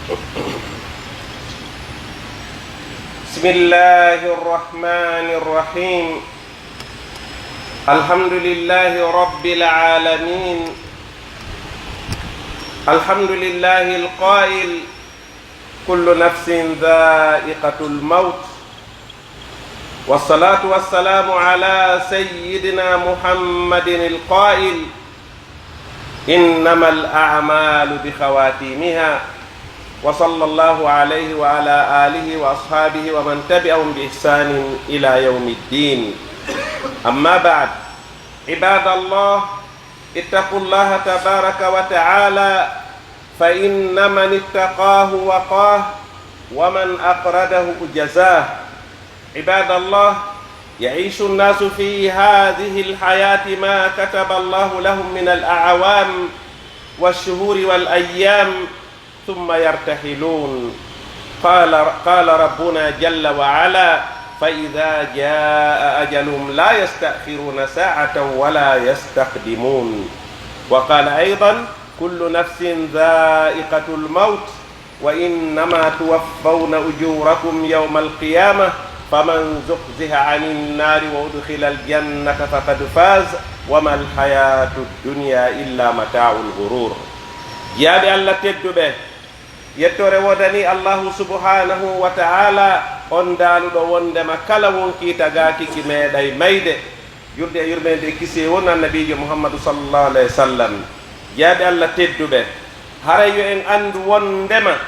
بسم الله الرحمن الرحيم الحمد لله رب العالمين الحمد لله القائل كل نفس ذائقة الموت والصلاة والسلام على سيدنا محمد القائل إنما الأعمال بخواتيمها وصلى الله عليه وعلى آله وأصحابه ومن تبعهم بإحسان إلى يوم الدين أما بعد عباد الله اتقوا الله تبارك وتعالى فإن من اتقاه وقاه ومن أقرده جزاه عباد الله يعيش الناس في هذه الحياة ما كتب الله لهم من الأعوام والشهور والأيام ثم يرتحلون قال ربنا جل وعلا فإذا جاء أجلهم لا يستأخرون ساعة ولا يستقدمون وقال أيضا كل نفس ذائقة الموت وإنما توفون أجوركم يوم القيامة فمن زحزح عن النار وأدخل الجنة فقد فاز وما الحياة الدنيا إلا متاع الغرور يا الله تدبه yettore wodani allahu subhanahu wa ta'ala on daaluɗo wondema kala wonkiita gaakiki meeɗay mayde yurde e yurmede kisi won annabijo muhammadu sallallahu alayhi wa sallam jaaɓe allah tedduɓe haray yo en anndu wondema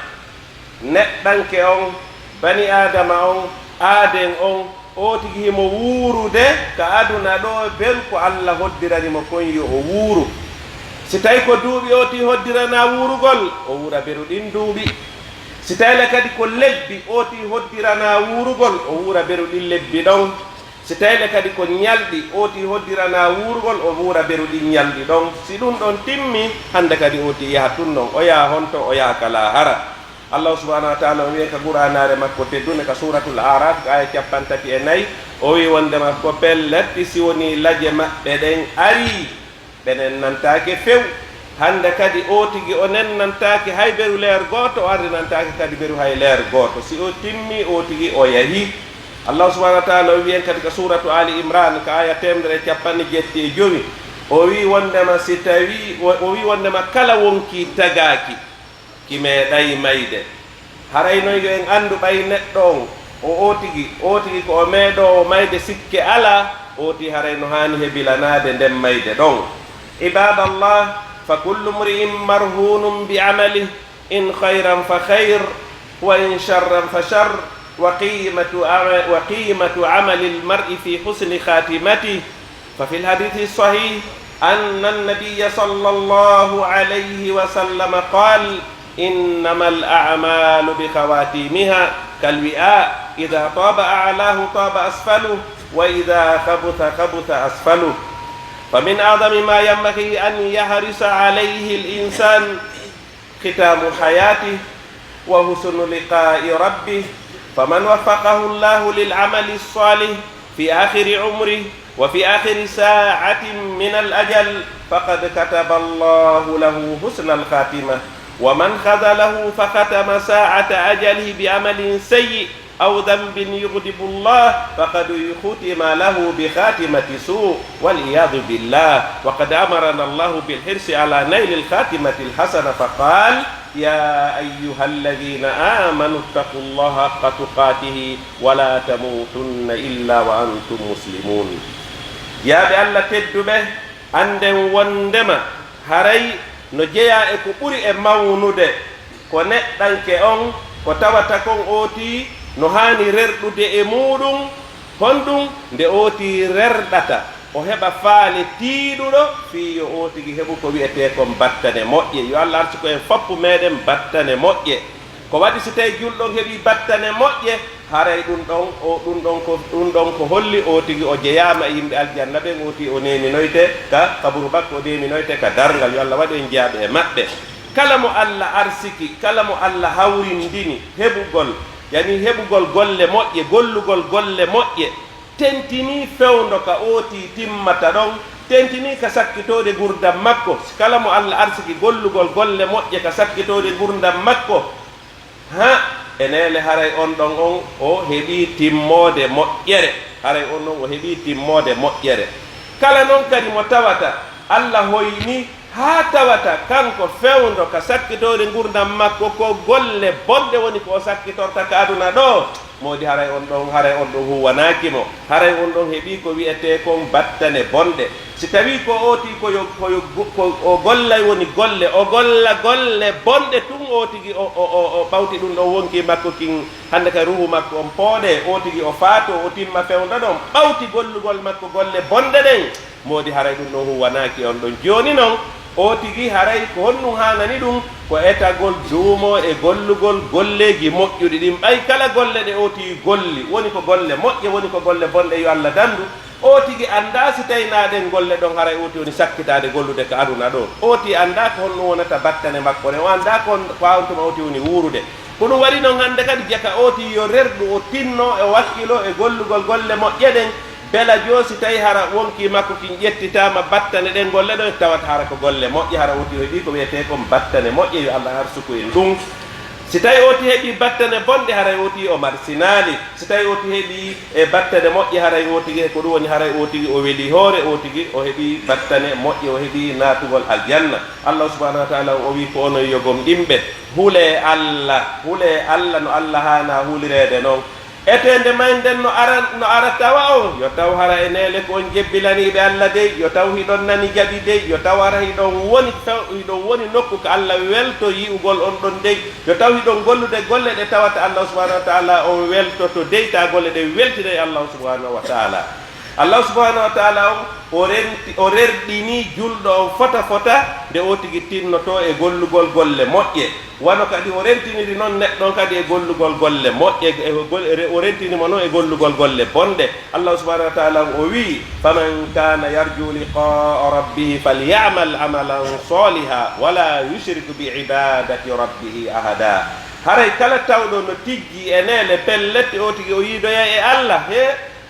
neɗɗanke on bani adama on aaden on o tigi himo wuurude ka aduna ɗo ben ko allah hoddiranimo kon yo o wuuru si tawi ko duuɓi o ti hoddirana wuurugol o wuura beru ɗin duuɓi si tawile kadi ko lebbi o ti hoddirana wuurugol o wuura beru ɗin lebbi ɗon si tawile kadi ko ñalɗi o ti hoddirana wuurugol o wuura beru ɗin ñalɗi ɗon si ɗum ɗon timmi hande kadi o ti yaha tun non o yaha honto o yaha kala hara allah subhanahu wa taala o wiye ka ɓuranare makko teddune ka suratul araf ka aya 34 o wi wondema ko pelletti si woni laje maɓɓe ɗen ari ɓenen nantake few hande kadi o tigi o nen nantake hay beru leer goto o ardi nantake kadi beru hay leer goto si o timmi o tigi o yahi allah subhanahu wa taala o wiyen kadi ka suratu ali imran ka aya 175 o wi wondema si tawi o wi wondema kala wonki tagaki ki meeɗay mayde haray noon yo en anndu ɓay neɗɗo on o tigi ko o meeɗo mayde sikke ala o ti haray no haani heɓilanade nden mayde ɗon عباد الله فكل امرئ مرهون بعمله إن خيرا فخير وإن شرا فشر وقيمة عمل المرء في حسن خاتمته ففي الحديث الصحيح أن النبي صلى الله عليه وسلم قال إنما الأعمال بخواتيمها كالوعاء إذا طاب أعلاه طاب أسفله وإذا خبث أسفله فمن أعظم ما ينبغي أن يحرص عليه الإنسان ختام حياته وحسن لقاء ربه فمن وفقه الله للعمل الصالح في آخر عمره وفي آخر ساعة من الأجل فقد كتب الله له حسن الخاتمة ومن خذله فختم ساعة أجله بعمل سيء أو ذنب يغضب الله فقد ختم له بخاتمة سوء والعياذ بالله وقد أمرنا الله بالحرص على نيل الخاتمة الحسنة فقال يا أيها الذين آمنوا اتقوا الله حق تقاته ولا تموتن إلا وأنتم مسلمون يا الله تدبه عندن وندما هري نجيا إكو بري مونود كونتانك أون كتواتكون أوتي no haani rerɗude e muɗum honɗum nde ooti rerɗata o heɓa faale tiiɗuɗo fii yo o tigi heɓu ko wiyete kon battane moƴƴe yo allah arti ko en foppu meɗen battane moƴƴe ko waɗi so tawi julɗon heɓi battane moƴƴe haray ɗum ɗon ko holli o tigi o jeyama e yimɓe aljanna ɓen o ti o neminoyte ka kaburu makko o neminoyte ka dargal yo allah waɗi en jaaɓe e maɓɓe kala mo allah arsiki kala mo allah hawrindini heɓugol yani heɓugol golle moƴƴe gollugol golle moƴƴe tentini fewndo ka ooti timmata ɗon tentini ka sakkitode gurdam makko kala mo allah arsiki gollugol golle moƴƴe ka sakkitode gurdam makko ha enele haray on ɗon on o heɓi timmode moƴƴere haray on ɗon o heɓi timmode moƴƴere kala noon kadi mo tawata Allah hoyni ha tawata kanko fewndo ka sakkitode gurdam makko ko golle bonɗe woni ko sakkitorta ka aduna ɗo modi haray on ɗon huwanakimo haray on ɗon heeɓi ko wiyete kon battane bonɗe si tawi ko oti ko o gollay woni golle o golla golle bonɗe tun o tigi o ɓawti ɗum ɗon wonki makko kin hande ka ruhu makko on pooɗe o tigi o faato o timma fewndo ɗon ɓawti gollugol makko golle bonɗe ɗen modi haray ɗum ɗon huwanaki on ɗon joni noon o tigi haray ko honnum hanani ɗum ko etagol duumo e gollugol golleji moƴƴuɗi ɗin ɓay kala golle ɗe o tigi golli woni ko golle moƴƴe woni ko golle bonɗe yo Allah dandu o tigi anda si tawinaɗen golle ɗon haray o ti woni sakkitade gollude ko aduna ɗo o ti anda ko honno wonata battane makko ne o anda ko wawtuma o ti woni wuurude ko ɗum waɗi noon hande kadi jaka o ti yo rerɗu o tinno e wakkilo e gollugol golle moƴƴe ɗen bela joosi tawi hara wonki makko kin ƴettitama battane ɗen golle ɗo tawata hara ko golle moƴƴe hara oti heeɓi ko wiyete kon battane moƴƴe yo Allah arsuku en ɗum si tawi oti heeɓi battane bonɗe haray oti o marsinali si tawi oti heeɓi e battane moƴƴe haray otigi ko ɗum woni haray otigi o weeli hoore otigi o heeɓi battane moƴƴe o heeɓi natugol aljanna Allah subhanahu wa taala o wi ko ono yogom ɗimɓe huule Allah no Allah hana huulirede noon etende maynden no ara tawa o yo taw hara e nele ko on jebbilaniɓe Allah dey yo taw hiɗon nani jaɓi dey yo taw hara hiɗon woni nokku ko Allah welto yi'ugol on ɗon dey yo taw hiɗon gollude golle ɗe tawata Allah subhanahu wa taala on weltoto dey ta golle ɗe weltide e Allah subhanahu wa taala Allah subhanahu wa taala o rerɗini julɗo on fota nde o tigi tinnoto e gollugol golle moƴƴe wano kadi o rentiniri noon neɗɗon kadi e gollugol golle moƴƴe o rentinimo noon e gollugol golle bonɗe Allah subhanahu wa taala o wi faman kana yarju liqaa rabbihi falyamal amalan saliha wala yushrik bi ibadati rabbihi ahada haray kala tawɗo no tiggi e nele pellette o tigi o yiidoya e Allah he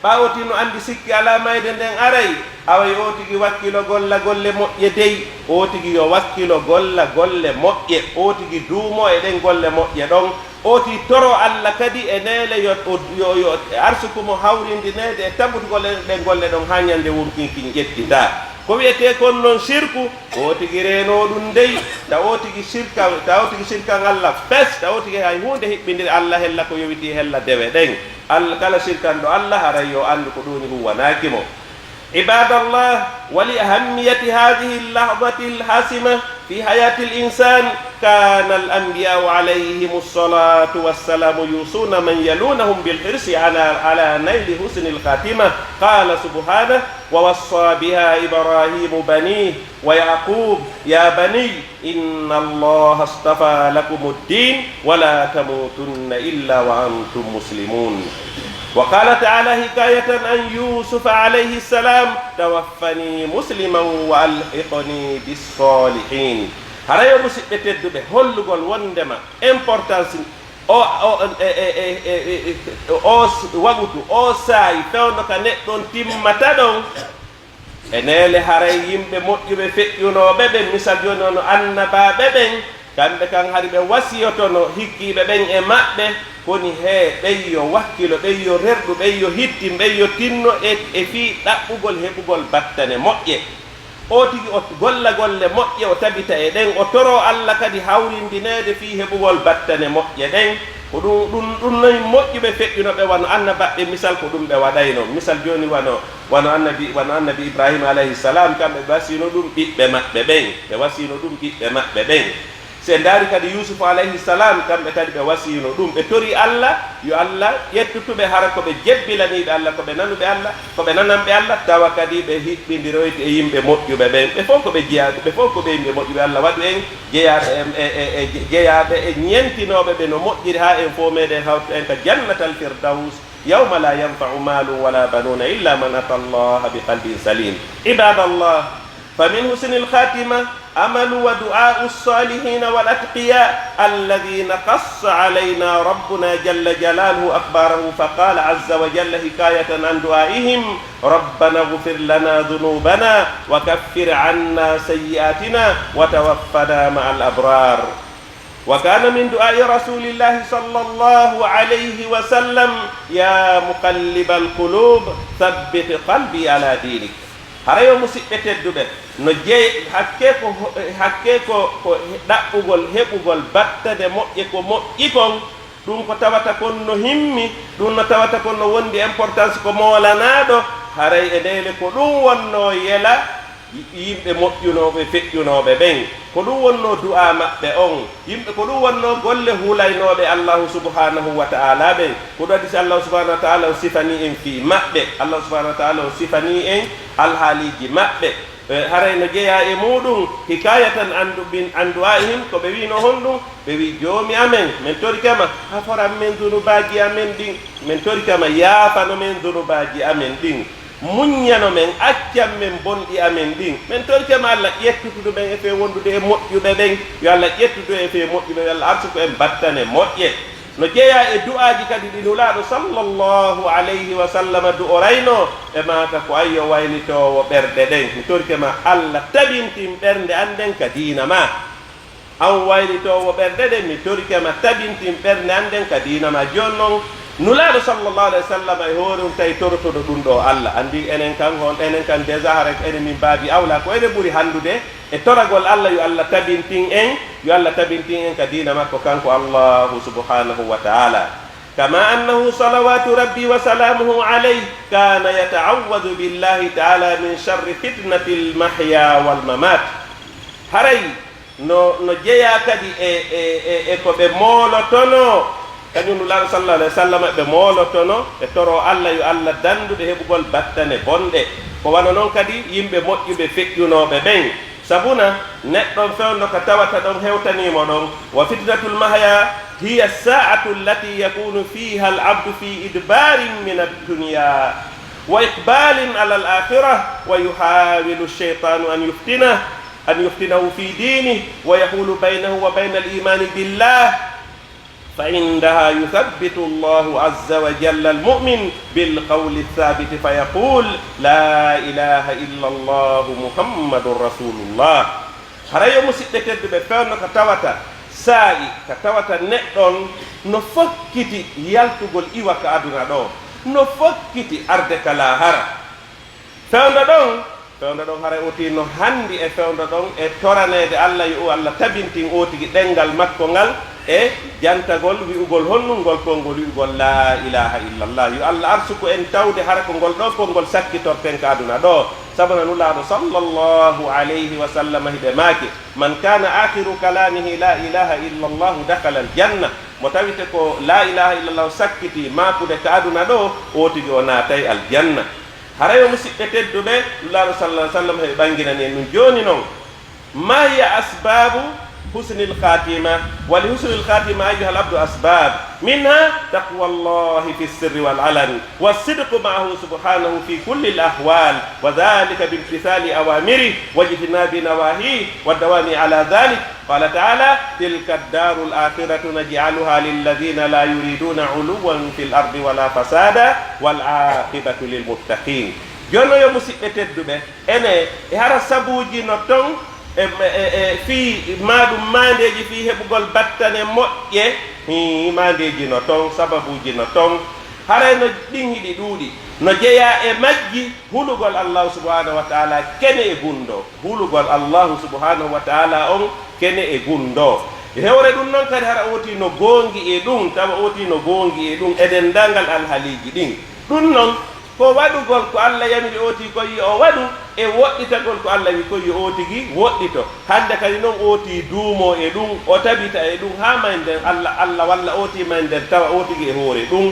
ɓawti no andi sikki ala mayde nden aray away o tigi wakkilo golla golle moƴƴe dey o tigi yo wakkilo golla golle moƴƴe o tigi duumo e ɗen golle moƴƴe ɗon o tigi toro Allah kadi e nele yo arsukumo hawrindinede e tambutugol ɗen golle ɗon ha ñande wonkinkin ƴettita ko wiyete kon noon sirku o tigi reno ɗum dey ta o tigi sirkan Allah fes ta o tigi hay hunde hiɓɓindir Allah hella ko yowiti hella dewe ɗen Allah kala sirkan ɗo Allah haray yo andu ko ɗum huwanakimo ibadallah wali ahammiyati hadihi llahzati lhasima fi hayati linsan kana alanbiyau alayhim alsalatu wassalamu yusuna man yalunahum bilhirsi ala naili husni lkhatima qala subhanah ووصى بها إبراهيم بنيه ويعقوب يا بني إن الله اصطفى لكم الدين ولا تموتن إلا وأنتم مسلمون وقال تعالى حكاية عن يوسف عليه السلام توفني مسلما وألحقني بالصالحين هرايو مسيبة تدبه هلغل وندما importance o wagutu o saayi fewno ka neɗɗon timmata ɗon e nele haray yimɓe moƴƴuɓe feƴƴunoɓe ɓen misal joni ono annabaɓe ɓen kamɓe kan hari ɓe wasiyotono hikkiɓe ɓen e maɓɓe koni he ɓen yo wakkilo ɓen yo rerɗu ɓen yo hittin ɓen yo tinno e fii ɗaɓɓugol heɓugol battane moƴƴe o tigi o golla golle moƴƴe o tabita e ɗen o toro Allah kadi hawrindinede fi heɓugol battane moƴƴe ɗen ko ɗum noyi moƴƴuɓe feƴƴunoɓe wano annabaɓe misal ko ɗum ɓe waɗayno misal joni wano annabi ibrahima alayhi salam kamɓe ɓe wasino ɗum ɓiɓɓe maɓɓe ɓen ɓe wasino ɗum ɓiɓɓe maɓɓe ɓen se ndaari kadi yusufu alayhi salam kamɓe kadi ɓe wasino ɗum ɓe tori Allah yo Allah ƴettutuɓe hara koɓe jebbilaniɓe Allah koɓe nanuɓe Allah koɓe nananɓe Allah tawa kadi ɓe hiɓɓidiroyde e yimɓe moƴƴuɓe ɓen ɓe fof koɓe jeeyaɓe ɓe fof koɓe yimɓe moƴƴuɓe Allah waɗu en jeeyaɓe e ñentinoɓe ɓe no moƴƴiri ha en fo meɗen hawtu en ka jannatal firdaus yawma la yanfau malu wala banuna illa man ata Allah bi qalbin salim ibadallah فمن حسن الخاتمة أمل ودعاء الصالحين والأتقياء الذين قص علينا ربنا جل جلاله أخباره فقال عز وجل حكاية عن دعائهم ربنا اغفر لنا ذنوبنا وكفر عنا سيئاتنا وتوفنا مع الأبرار وكان من دعاء رسول الله صلى الله عليه وسلم يا مقلب القلوب ثبت قلبي على دينك harayo musidɓe tedduɓe no jeey hakke ko ɗaɓɓugol heɓugol battade moƴƴe ko moƴƴi kon ɗum ko tawata kon no himmi ɗum no tawata kon no wondi importance ko molanaɗo haray e ndele ko ɗum wonno yela yimɓe moƴƴunoɓe feƴƴunoɓe ɓen ko ɗum wonno du'a maɓɓe on yimɓe ko ɗum wonno golle huulaynoɓe allahu subhanahu wa ta'ala ɓen ko ɗum waɗi si allahu subhanahu wa ta'ala o sifani en fi maɓɓe allahu subhanahu wa ta'ala o sifani en alhaaliji maɓɓe haray no jeeya e muɗum hikayatan andu'ahim ko ɓe wino honɗum ɓe wi joomi amen min tori kama haforan men dunubaji amen ɗin min tori kama yaafano men dunubaji amen ɗin muññano men accan men bonɗi amen ɗin min torkema Allah ƴettutudu ɓen e fe wondude e moƴƴuɓe ɓen yo Allah ƴettudu e fe moƴƴuɓe yo Allah arsuko en battane moƴƴe no jeeya e du'aji kadi ɗi nulaaɗo sallllahu alayhi wa sallam du'orayno e mata ko ayyo waylitowo ɓerɗe ɗen mi torkema Allah tabintin ɓernde anden ka diina ma an waylitowo ɓerɗe ɗen mi torkema tabintin ɓernde anden ka diina ma joni noon nulaaɗo sallllahu alayhi wa sallam e hoore um tawi torotoɗo ɗum ɗo Allah andi enen kan déjà harek enen min mbaabi awla ko enen ɓuri handude e toragol Allah yo Allah tabintin en ka diina makko kanko Allahu subhanahu wa ta'ala kama annahu salawatu rabbi wa salamuhu alayhi kana yata'awwadu billahi ta'ala min sharri fitnati al-mahya wal mamat haray no jeeya kadi e ko ɓe moolotono kañum nulaaɗo sallallahu alayhi wa sallam ɓe moolotono e toro Allah yo Allah dandude heɓugol battane bonɗe ko wana noon kadi yimɓe moƴƴuɓe feƴƴunoɓe ɓen sabuna neɗɗon fewno ko tawata ɗon hewtanimo ɗon wa fitnatul mahya hiya saatu allati yakunu fiha al abdu fi idbarin min addunya wa iqbalin ala al akhirah wa yuhawilu ash-shaytanu an yuftinahu fi dinih wa yahulu baynahu wa bayna al imani billah فعندها يثبت الله عز وجل المؤمن بالقول الثابت فيقول لا إله إلا الله محمد رسول الله harayo musidɓe tedduɓe fewno ko tawata saa'i ko tawata neɗɗon no fokkiti yaltugol iwa ko aduna ɗo no fokkiti arde kala hara fewndo ɗon haray oti no handi e fewndo ɗon e toranede Allah yo Allah tabintin o tigi ɗengal makko ngal e jantagol wi'ugol honnungol kongol wi'ugol la ilaha illallah yo Allah arsuko en tawde hara ko ngol ɗo kongol sakkitorten ka aduna ɗo sabuna nulaaɗo sallllahu alayhi wa sallam hiɓe maake man kana akhiru kalamihi la ilaha illallah dakhala aljanna mo tawite ko la ilaha illallah sakkiti makude ka aduna ɗo o tigi o naatay aljanna harayo musidɓe tedduɓe nulaaɗo sallah sallam heɓe ɓanginani en ɗum joni noon ma hiya asbabu حسن الخاتمة ولحسن الخاتمة أيها العبد أسباب منها تقوى الله في السر والعلن والصدق معه سبحانه في كل الأحوال وذلك بامتثال أوامره واجتناب نواهيه والدوام على ذلك قال تعالى تلك الدار الآخرة نجعلها للذين لا يريدون علوا في الأرض ولا فسادا والعاقبة للمتقين جونو يوم سيئتدو ene e hara sabuji no ton fi maɗum mandeji fi heɓugol battane moƴƴe mandeji no ton sababuji no ton haray no ɗin hiɗi ɗuuɗi no jeeya e majji hulugol allahu subhanahu wa taala kene e gundo hulugol allahu subhanahu wa taala on kene e gundo hewre ɗum noon kadi hara oti no gongi e ɗum tawa oti no gongi e ɗum eɗen dangal alhaaliji ɗin ɗum noon ko waɗugol ko Allah yamiri oti koyi o waɗu e woɗɗitagol ko Allah wi koyi o tigi woɗɗito hande kadi noon oti duumo e ɗum o tabita e ɗum ha may nden Allah walla oti may nden tawa o tigi e hoore ɗum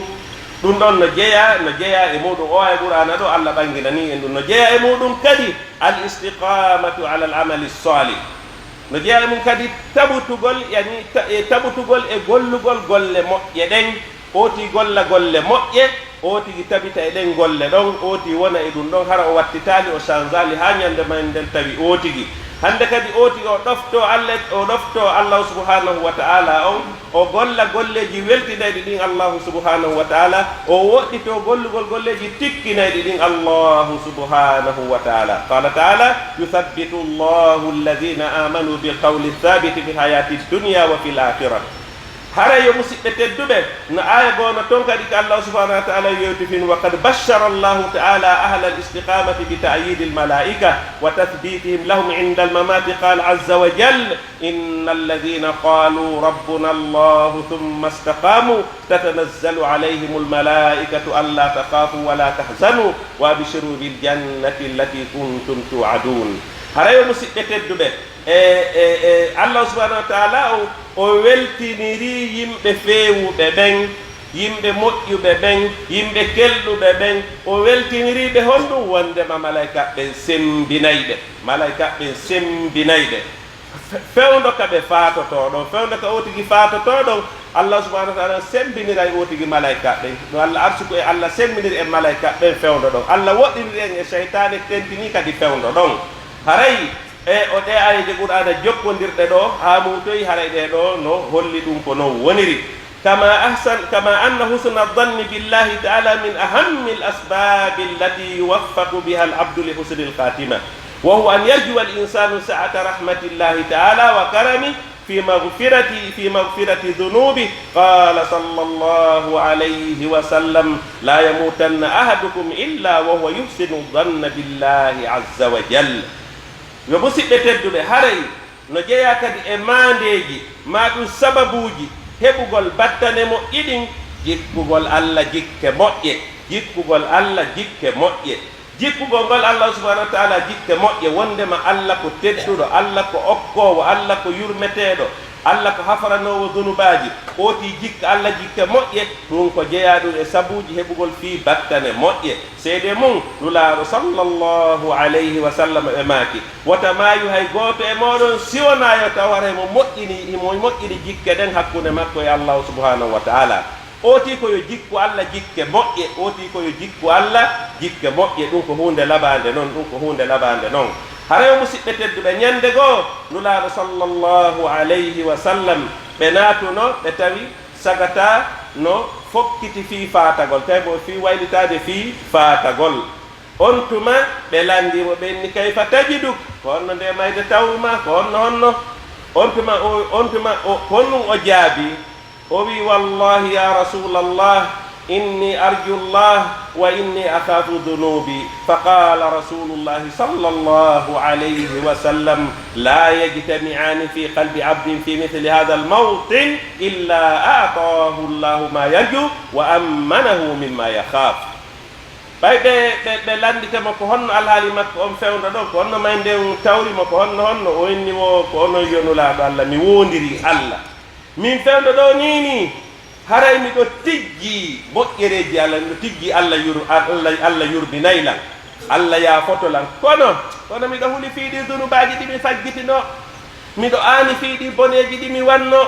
ɗon no jeeya e muɗum o e ɓurana ɗo Allah ɓanginani en ɗum no jeeya e muɗum kadi al istiqamatu ala al amali salih no jeeya e mum kadi tabutugol yani tabutugol e gollugol golle moƴƴe ɗen oti golla golle moƴƴe o tigi tabita e ɗen golle ɗon oti wona e ɗum ɗon hara o wattitali o changeali ha ñande ma nden tawi o tigi hande kadi oti o ɗofto Allah subhanahu wa ta'ala on o golla golleji weltinayɗi ɗin Allah subhanahu wa ta'ala o woɗɗito gollugol golleji tikkinayɗi ɗin Allah subhanahu wa ta'ala. Qala ta'ala yuthabbitu Allahu alladhina amanu bil qawli thabiti fil hayati dunya wa fil akhirah. hara yo musidɓe tedduɓe no aya gono ton kadi ko Allah subhanahu wa ta'ala yewtifin wa qad bashara Allahu ta'ala ahla al-istiqamati bi ta'yid al-malaika wa tathbitihim lahum 'inda al-mamati qala 'azza wa jalla innal ladhina qalu rabbuna Allah thumma istaqamu tatanazzalu 'alayhim al-malaikatu alla takhafu wa la tahzanu wa abshiru bil jannati allati kuntum tu'adun. hara yo musidɓe tedduɓe Allah subhanahu wa ta'ala o weltiniri yimɓe feewuɓe ɓen, yimɓe moƴƴuɓe ɓen, yimɓe kelɗuɓe ɓen, o weltiniri ɓe honɗum wondema malaika ɓen sembinayɓe, malaika ɓen sembinayɓe fewndo ka ɓe faatoto ɗon, fewndo ka o tigi faatoto ɗon Allah subhanahu wa ta'ala sembiniray o tigi malaika ɓen no Allah arsuku e Allah sembiniri e malaika ɓen fewndo ɗon, Allah woɗɗiniri en e cheytane tentini kadi fewndo ɗon. haray o ɗe ayde qur'ana jokkondirɗe ɗo ha mutoyi haray ɗe ɗo no holli ɗum ko non woniri kama anna husna dhanni billahi ta'ala min ahammi al asbabi allati yuwaffaqu biha al abdu li husni al khatima wa huwa an yarjua al insanu sa'ata rahmatillahi ta'ala wa karami في مغفرة ذنوبه قال صلى الله عليه وسلم لا يموتن أحدكم إلا وهو يحسن الظن بالله عز وجل. yo musidɓe tedduɓe haray no jeeya kadi e mandeji ma ɗum sababuji heɓugol battane mo ɗiɗin jikkugol Allah jikke moƴƴe, jikkugol Allah jikke moƴƴe, jikkugol ngol Allah subhanahu wa ta'ala jikke moƴƴe wondema Allah ko tedduɗo, Allah ko okkowo, Allah ko yurmeteɗo, Allah ko hafaranowo dunubaji oti jikka Allah jikke moƴƴe ɗum ko jeeya ɗum e sabuji heɓugol fi battane moƴƴe. seede mum nulaaɗo sallallahu alayhi wa sallam e maaki wota maayu hay gooto e moɗon siwonayo taw hara mo moƴƴini jikke ɗen hakkunde makko e Allah subhanahu wa ta'ala. oti ko yo jikku Allah jikke moƴƴe, oti ko yo jikku Allah jikke moƴƴe. ɗum ko hunde labande noon, ɗum ko hunde labande noon. hara musidɓe tedduɓe ñande goo nulaaɗo sallallahu alayhi wa sallam ɓe naatuno ɓe tawi sagata no fokkiti fi faatagol tawi mo fi waylitade fi faatagol. on tuma ɓe landimo ɓenni kayfa tajiduk ko honno nde mayde tawma ko honno on tuma honɗum o jaabi o wi wallahi ya rasulallah inni arjullah wa inni akhafu dhunubi faqala rasulullah sallallahu alayhi wa sallam la yajtami'ani fi qalbi 'abdin fi mithli hadha al-mawtin illa a'tahu Allah ma yarju wa ammanahu mimma yakhaf. ɓay ɓe landitemo ko honno alhaali makko on fewndo ɗon ko honno may nden tawrimo ko honno o innimo ko onon yonulaaɗo Allah mi wondiri Allah min fewndo ɗo nini haray miɗo tijji moƴƴereji Allah, miɗo tijji Allah yurbinaylan, Allah yafotolan kono miɗo huli fiiɗi dunubaji ɗi mi fajjitino, miɗo aani fiiɗi boneji ɗi mi wanno,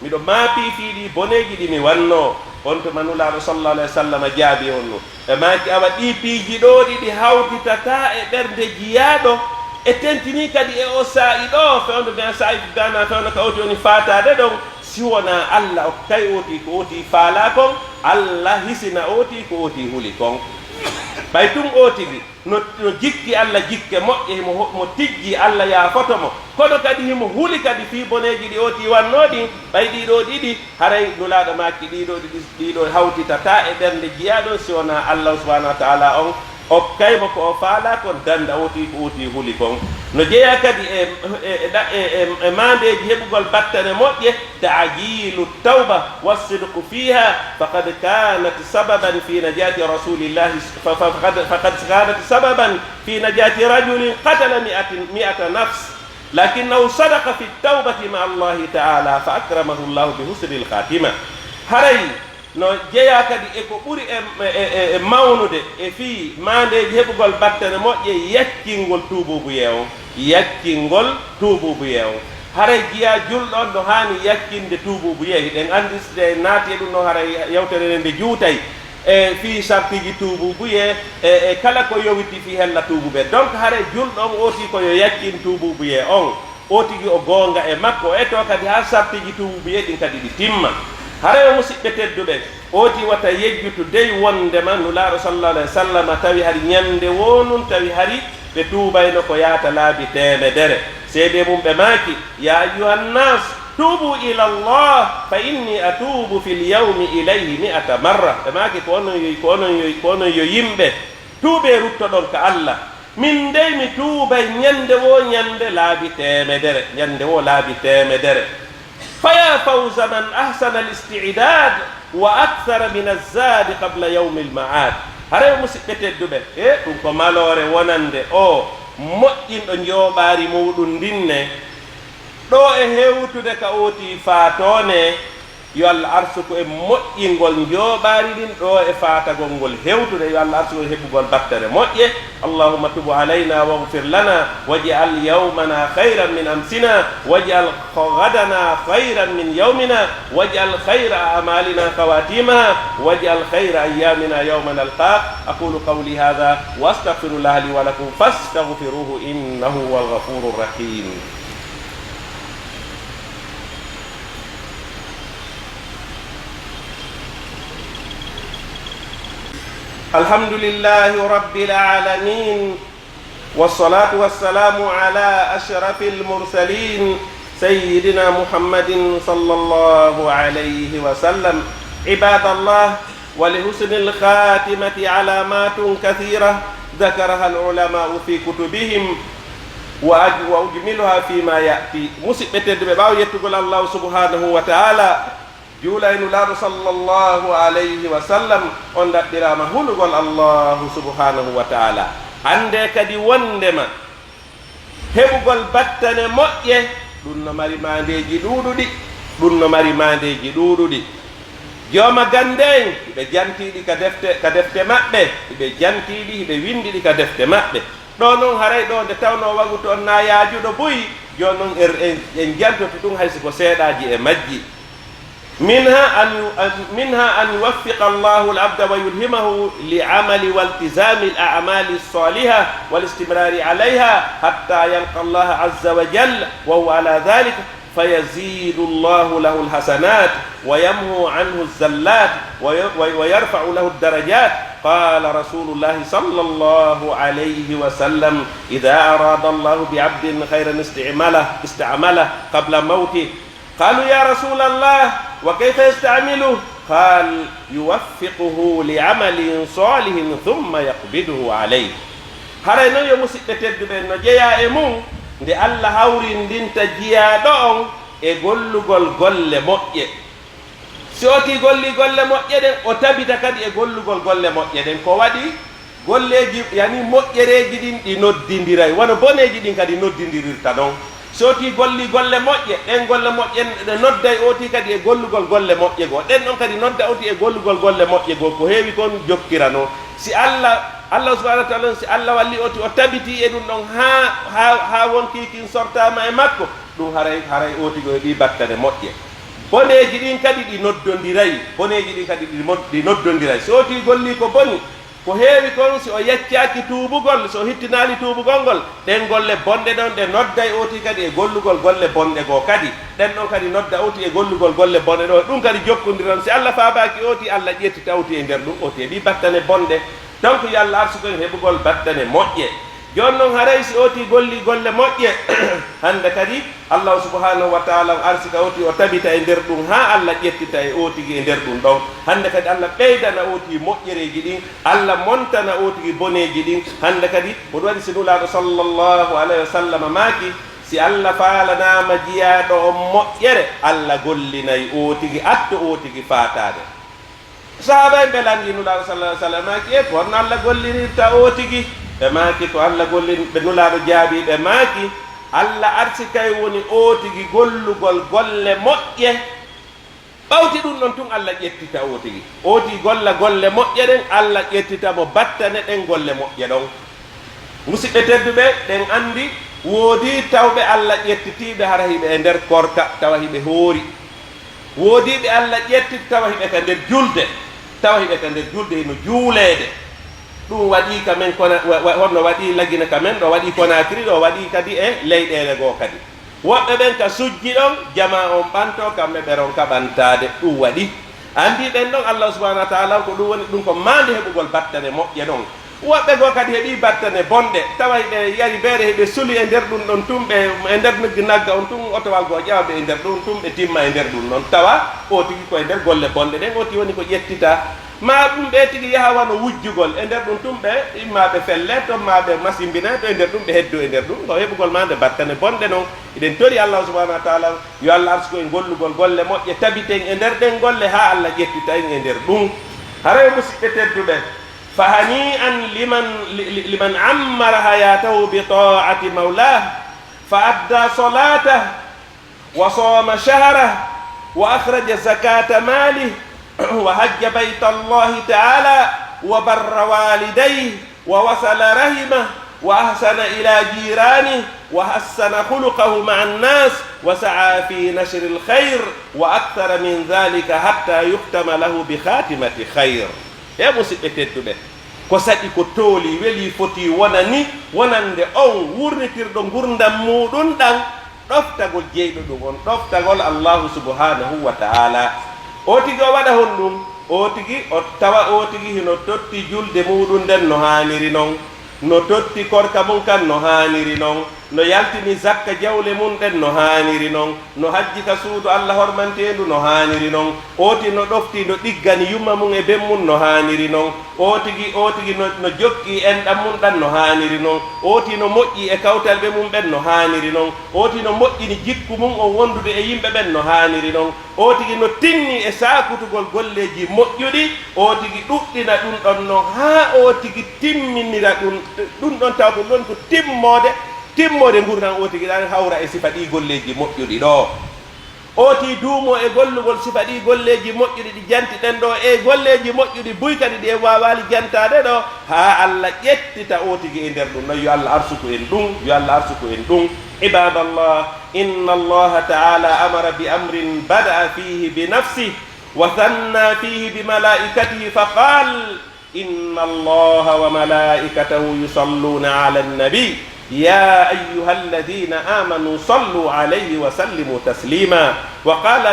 miɗo maapi fiiɗi boneji ɗi mi wanno. on to manulaaɗo sallallahu alayhi wa sallam jaabi on no e maaki awa ɗi piiji ɗo ɗiɗi hawtitata e ɓernde jiyaaɗo e tentini kadi e o saa'i ɗo fewndo bien saa'i gana fewndo ka oti woni faatade ɗon siwona Allah o tawi oti ko oti faala kon Allah hisina oti ko oti huli kon. ɓay tum o tigi no jikki Allah jikke moƴƴe mo tijji Allah yaafotomo kono kadi himo huli kadi fi boneji ɗi oti wannoɗi ɓay ɗiɗo ɗiɗi haray nulaaɗo makki ɗiɗo hawtitata e ɓernde jiyaɗo siwona Allah subhanahu wa ta'ala on o kaymo ko o faala kon danda oti ko oti huli kon. no jeeya kadi e mandeji heɓugol battane moƴƴe ta'jilu tawba wassidqu fiha faqad kanat sababan fi najati rasulillahi faqad kanat sababan fi najati rajulin qatala mi'ata nafs lakinnahu sadaqa fi tawbati ma Allah ta'ala fa akramahu Allah bi husnil khatima. haray no jeeya kadi eko ɓuri e mawnude e fii mandeji heɓugol battane moƴƴe yakkingol tuububu yeewo, yakkingol tuububu yeewo. haray jiya julɗon no haani yakkinde tuububu yeehi ɗen andi de naati e ɗum no haray yewtere nde juutay e fi sartiji tuububuye e kala ko yowiti fi hella tuubube donc hare julɗon oti ko yo yakkin tuububuye on otigi o goonga e makko e to kadi ha sartiji tuububuye ɗin kadi ɗi timma hare o musidɓe tedduɓe oti wata yejjutu dey wondema nulaaɗo sallallahu alayhi wa sallam tawi hari ñande wonum tawi hari ɓe tuubayno ko yaata laabi temedere seede mum ɓe maaki ya ayuhannas tuubu ila llah fa inni atuubu fi lyawmi ilayhi 100 marra ɓe maaki ko onon yo yimɓe tuuɓe ruttoɗon ka allah min dey mi tuubay ñande wo ñande laabi temedere ñande wo laabi temedere faya fawsa man ahsana al istidad wa akthara min azadi qabla yawmi lmaad hare musidɓe tedduɓe e ɗum ko malore wonande o moƴƴinɗo njooɓaari muɗum ndinne ɗo e hewtude ka oti faatone yo allah arsuko e moƴƴingol njooɓaari ɗin ɗo e faatagol ngol hewtude yo allah arsuko e heɓugol battere moƴƴe allahumma tubu alayna waghfir lana waj'al yawmana khayran min amsina waj'al ghadana khayran min yawmina waj'al khayra a'malina khawatimaha waj'al khayra ayyamina yawma nalqak aqulu qawli hadha wa astaghfirullaha li wa lakum fastaghfiruhu innahu huwal ghafurur rahim. الحمد لله رب العالمين والصلاة والسلام على أشرف المرسلين سيدنا محمد صلى الله عليه وسلم عباد الله ولحسن الخاتمة علامات كثيرة ذكرها العلماء في كتبهم وأجملها فيما يأتي مسبت بباو يتقول الله سبحانه وتعالى juulaynu laaɗo sallllahu alayhi wa sallam on daɗɗirama hulugol allahu subhanahu wa taala ande kadi wondema heɓugol battane moƴƴe ɗum no mari mandeji ɗuuɗuɗi ɗum no mari mandeji ɗuuɗuɗi jooma gande en hiɓe jantiɗi ka defte maɓɓe hiɓe jantiɗi hiɓe windiɗi ka defte maɓɓe ɗo noon haray ɗo nde tawno wagu to on na yaajuɗo boyi joni noon en jantoto ɗum haysi ko seeɗaji e majji منها أن يوفق الله العبد ويلهمه لعمل والتزام الأعمال الصالحة والاستمرار عليها حتى يلقى الله عز وجل وهو على ذلك فيزيد الله له الحسنات ويمحو عنه الزلات ويرفع له الدرجات قال رسول الله صلى الله عليه وسلم إذا أراد الله بعبد خيرا استعمله قبل موته قالوا يا رسول الله وكيف يستعمله قال يوفقه لعمل صالح ثم يقبضه عليه haray noon yo musidɓe tedduɓe no jeeya e mum nde allah hawrindinta jiyaaɗo on e gollugol golle moƴƴe si oti golli golle moƴƴe ɗen o tabita kadi e gollugol golle moƴƴe ɗen ko waɗi golleji yani moƴƴereji ɗin ɗi noddindiray wono boneji ɗin kadi noddidirirta ɗon soti golli golle moƴƴe ɗen golle moƴƴe ɗe nodday oti kadi e gollugol golle moƴƴe goo ɗen ɗon kadi nodda oti e gollugol golle moƴƴe goo ko heewi kon jokkirano si allah subhanahu wa taala si allah walli oti o tabiti e ɗum ɗon ha wonki kin sortama e makko ɗum haray oti go e ɗi battane moƴƴe boneji ɗin kadi ɗi noddodiray boneji ɗin kadi ɗi noddodiray so oti golli ko boni ko heewi kon si o yeccaki tuubugol so hittinali tuubugol ngol ɗen golle bonɗe ɗon ɗe nodday oti kadi e gollugol golle bonɗe goo kadi ɗen ɗon kadi nodda oti e gollugol golle bonɗe ɗo ɗum kadi jokkodiron si allah faabaki oti allah ƴettita oti e nder ɗum oti e ɗi battane bonɗe donc yo allah arsukoen heɓugol battane moƴƴe joni noon haray si oti golli golle moƴƴe hande kadi allahu subhanahu wa taala arsika oti o tabita e nder ɗum ha allah ƴettita e otigi e nder ɗum ɗon hande kadi allah ɓeydana oti moƴƴereji ɗin allah montana otigi boneji ɗin hande kadi oɗo waɗi si nulaɗo sallllahu alayhi wa sallam maaki si allah faalanama jiyaɗo on moƴƴere allah gollinayi otigi atto otigi fatade sahaba en ɓe langi nulaɗo sallah sallam maaki e ko honno allah gollinirta otigi ɓe maaki ko allah gollin ɓe nulaaɗo jaabi ɓe maaki allah arsi kay woni ootigi gollugol golle moƴƴe ɓawti ɗum ɗon tun allah ƴettita ootigi ooti golla golle moƴƴe ɗen allah ƴettita mo battane ɗen golle moƴƴe ɗon musidɓe tedduɓe ɗen anndi woodi tawɓe allah ƴettitiiɓe hara hiɓe e nder korka tawa hiɓe hoori woodiiɓe allah ƴettiti tawa hiɓe ka nder julde tawa hiɓe ka nder julde no juulede ɗum waɗi kamen honno waɗi lagina kamen ɗo waɗi Conakry ɗo waɗi kadi e leyɗele goo kadi woɓɓe ɓen ka sujji ɗon jama on ɓanto kamɓe ɓeron ka ɓantade ɗum waɗi andi ɓen ɗon Allah subhanahu wa taala ko ɗum woni ɗum ko mande heɓugol battane moƴƴe ɗon woɓɓe goo kadi heeɓi battane bonɗe tawa ɓe yari beere heɓe suli e nder ɗum ɗon tumɓe e nder noggi nagga on tum otowal goo ƴewɓe e nder ɗum tumɓe timma e nder ɗum noon tawa o tigi koye nder golle bonɗe ɗen o ti woni ko ƴettita ma ɗum ɓe tigi yaha wano wujjugol e nder ɗum tumɓe immaɓe felle to maɓe masimbina to e nder ɗum ɓe heddo e nder ɗum ko heɓugol ma nde battane bonɗe noon eɗen tori Allah subhanahu wa taala yo Allah arsuko e gollugol golle moƴƴe tabiten e nder ɗen golle ha Allah ƴettita en e nder ɗum haray musidɓe tedduɓe فهنيئا لمن عمر حياته بطاعة مولاه فأدى صلاته وصام شهره وأخرج زكاة ماله وحج بيت الله تعالى وبر والديه ووصل رحمه وأحسن إلى جيرانه وحسن خلقه مع الناس وسعى في نشر الخير وأكثر من ذلك حتى يختم له بخاتمة خير. يا musidɓe tedduɓe ko saɗi ko tooli weli foti wonani wonande on wurnitirɗo gurdam muɗum ɗan ɗoftagol jeyɗo ɗum on ɗoftagol Allahu subhanahu wa ta'ala o tigi o waɗa hon ɗum o tigi o tawa o tigi hino totti julde muɗum nden no haniri noon no totti korka mum kan no haniri noon no yaltini zakka jawle mum ɗen no haniri noon no hajji ka suudu Allah hormantendu no haniri noon oti no ɗofti no ɗiggani yumma mum e ben mum no haniri noon o tigi no jokki enɗam mum ɗan no haniri noon oti no moƴƴi e kawtal ɓe mum ɓen no haniri noon oti no moƴƴini jikku mum o wondude e yimɓe ɓen no haniri noon o tigi no tinni e sakutugol golleji moƴƴuɗi o tigi ɗuɗɗina ɗum ɗon noon ha o tigi timminira ɗum ɗon taw ko ɗon ko timmode gurdam o tigi ɗan hawra e sifa ɗi golleji moƴƴuɗi ɗo o ti duumo e gollugol sifa ɗi golleji moƴƴuɗi ɗi janti ɗen ɗo e golleji moƴƴuɗi buy kadi ɗi e wawali jantade ɗo ha Allah ƴettita o tigi e nder ɗum noon yo Allah arsuku en ɗum yo Allah arsuku en ɗum ibadallah inna allaha taala amara bi amrin bada'a fihi bi nafsihi wa thanna fihi bi malaikatihi faqal inna allaha wa malaikatahu yusalluna ala an-nabi يا أيها الذين آمنوا صلوا عليه وسلموا تسليما وقال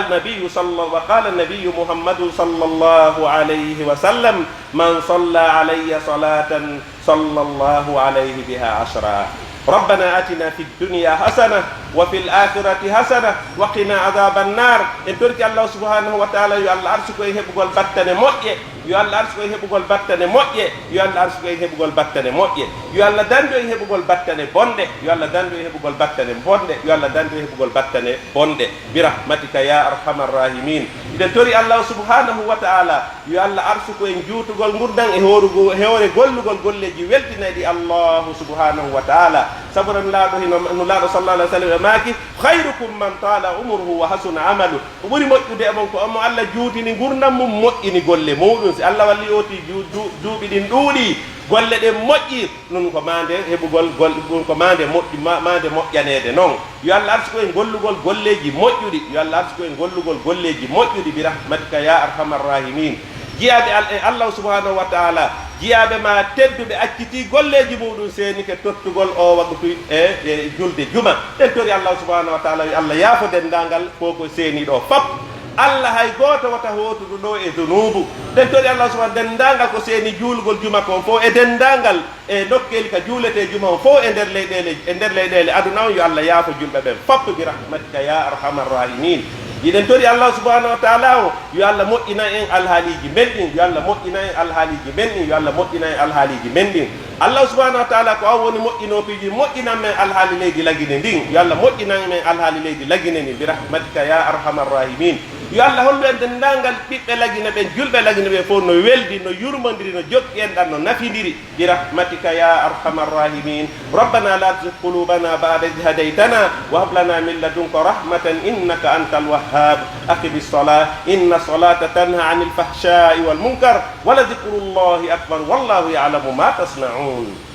النبي محمد صلى الله عليه وسلم من صلى علي صلاة صلى الله عليه بها 10 ربنا آتنا في الدنيا حسنة وفي الآخرة حسنة وقنا عذاب النار إن ترك الله سبحانه وتعالى يو الله أرسكو يهبغول باتن موئي يو الله أرسكو يهبغول باتن موئي يو الله أرسكو يهبغول باتن موئي يو الله داندو يهبغول باتن بوندي يو الله داندو يهبغول باتن بوندي يو الله داندو يهبغول باتن بوندي برحمتك يا أرحم الراحمين إذا تري الله سبحانه وتعالى يو الله أرسكو إن جوتغول غردان هوري غولغول غولجي ويلتنا دي الله سبحانه وتعالى sabura nulaaɗo sallallahu alaihi wa sallam maaki khayrukum man tala umruhu wa hasuna amalu ko ɓuri moƴƴude e mon ko omo Allah juutini gurdam mum moƴƴini golle muɗum si Allah walli oti duuɓi ɗin ɗuuɗi golle ɗe moƴƴi ɗum ko mande heɓugol ɗum ko mande moƴƴanede noon yo Allah arsuko en gollugol golleji moƴƴuɗi yo Allah arsuko en gollugol golleji moƴƴuɗi bi rahmatika ya arhamar rahimin jiyaɓe Allah subhanahu wa taala jiyaɓe ma tedduɓe acciti golleji muɗum seeni ke tottugol o waktu e julde juma ɗen tori Allah subhanahu wa taala Allah yaafo dendagal koko seeni ɗo fop Allah hay goto wata hotudu ɗo e dunubu ɗen tori Allah subhanahu dendagal ko seeni juulgol juma kon fof e dendagal e nokkeli ka juulete juma o fof e nder leyɗele aduna on yo Allah yaafo julɓe ɓen fop bi rahmatika ya arhamar rahimin yiɗen tori Allah subhanahu wa taala o yo Allah moƴƴina en alhaaliji men ɗin yo Allah moƴƴina en alhaaliji men ɗin yo Allah moƴƴina en alhaaliji men ɗin Allah subhanahu wa taala ko an woni moƴƴinopiji moƴƴinan men alhaali leydi lagine ndin yo Allah moƴƴinan men alhaali leydi lagine ndin bi rahmatika ya arhamar rahimin yo Allah hollu en dendagal ɓiɓɓe lagine ɓen julɓe lagine ɓe fof no weldi no yurmodiri no jokki en ɗan no nafidiri bi rahmatika ya arhamar rahimin rabbana la tuzigh qulubana ba'da idh hadaytana wa hab lana min ladunka rahmatan innaka antal wahhab aqimis salah inna salata tanha 'anil fahsha'i wal munkar wa la dhikrullahi akbar wallahu ya'lamu ma tasna'un